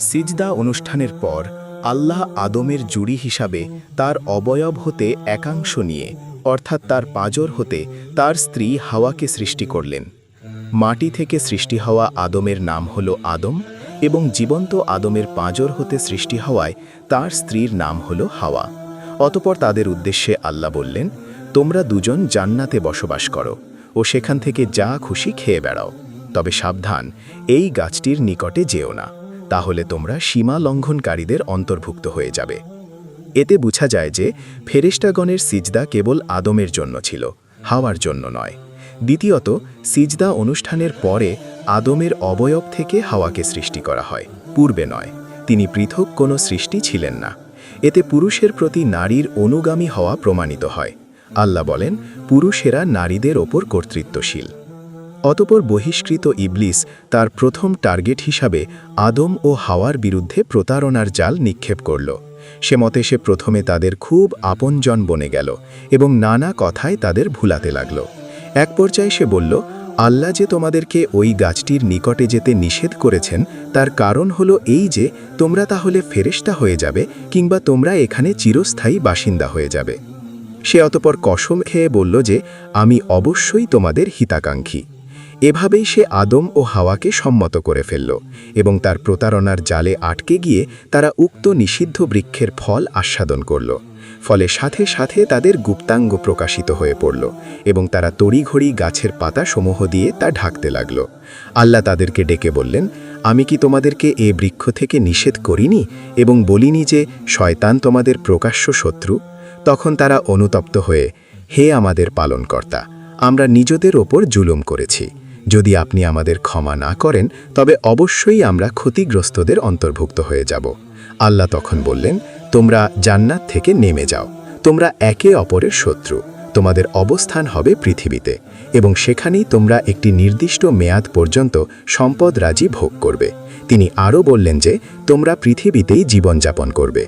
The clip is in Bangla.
সিজদা অনুষ্ঠানের পর আল্লাহ আদমের জুড়ি হিসাবে তার অবয়ব হতে একাংশ নিয়ে অর্থাৎ তার পাঁজর হতে তার স্ত্রী হাওয়াকে সৃষ্টি করলেন। মাটি থেকে সৃষ্টি হওয়া আদমের নাম হল আদম এবং জীবন্ত আদমের পাঁজর হতে সৃষ্টি হওয়ায় তার স্ত্রীর নাম হল হাওয়া। অতঃপর তাদের উদ্দেশ্যে আল্লাহ বললেন, তোমরা দুজন জান্নাতে বসবাস করো ও সেখান থেকে যা খুশি খেয়ে বেড়াও, তবে সাবধান, এই গাছটির নিকটে যেও না, তাহলে তোমরা সীমা লঙ্ঘনকারীদের অন্তর্ভুক্ত হয়ে যাবে। এতে বোঝা যায় যে ফেরেশতাগণের সিজদা কেবল আদমের জন্য ছিল, হাওয়ার জন্য নয়। দ্বিতীয়ত, সিজদা অনুষ্ঠানের পরে আদমের অবয়ব থেকে হাওয়াকে সৃষ্টি করা হয়, পূর্বে নয়। তিনি পৃথক কোনো সৃষ্টি ছিলেন না। এতে পুরুষের প্রতি নারীর অনুগামী হওয়া প্রমাণিত হয়। আল্লাহ বলেন, পুরুষেরা নারীদের ওপর কর্তৃত্বশীল। অতঃপর বহিষ্কৃত ইবলিস তার প্রথম টার্গেট হিসাবে আদম ও হাওয়ার বিরুদ্ধে প্রতারণার জাল নিক্ষেপ করল। সে মতে সে প্রথমে তাদের খুব আপনজন বনে গেল এবং নানা কথায় তাদের ভুলাতে লাগল। এক পর্যায়ে সে বলল, আল্লাহ যে তোমাদেরকে ওই গাছটির নিকটে যেতে নিষেধ করেছেন তার কারণ হলো এই যে তোমরা তাহলে ফেরেশতা হয়ে যাবে কিংবা তোমরা এখানে চিরস্থায়ী বাসিন্দা হয়ে যাবে। সে অতঃপর কসম খেয়ে বলল যে আমি অবশ্যই তোমাদের হিতাকাঙ্ক্ষী। এভাবেই সে আদম ও হাওয়াকে সম্মত করে ফেলল এবং তার প্রতারণার জালে আটকে গিয়ে তারা উক্ত নিষিদ্ধ বৃক্ষের ফল আস্বাদন করল। ফলে সাথে সাথে তাদের গুপ্তাঙ্গ প্রকাশিত হয়ে পড়ল এবং তারা তড়িঘড়ি গাছের পাতা সমূহ দিয়ে তা ঢাকতে লাগল। আল্লাহ তাদেরকে ডেকে বললেন, আমি কি তোমাদেরকে এ বৃক্ষ থেকে নিষেধ করিনি এবং বলিনি যে শয়তান তোমাদের প্রকাশ্য শত্রু? তখন তারা অনুতপ্ত হয়ে, হে আমাদের পালনকর্তা, আমরা নিজেদের ওপর জুলুম করেছি। যদি আপনি আমাদের ক্ষমা না করেন তবে অবশ্যই আমরা ক্ষতিগ্রস্তদের অন্তর্ভুক্ত হয়ে যাব। আল্লাহ তখন বললেন, তোমরা জান্নাত থেকে নেমে যাও, তোমরা একে অপরের শত্রু, তোমাদের অবস্থান হবে পৃথিবীতে এবং সেখানেই তোমরা একটি নির্দিষ্ট মেয়াদ পর্যন্ত সম্পদ রাজি ভোগ করবে। তিনি আরও বললেন যে তোমরা পৃথিবীতেই জীবনযাপন করবে।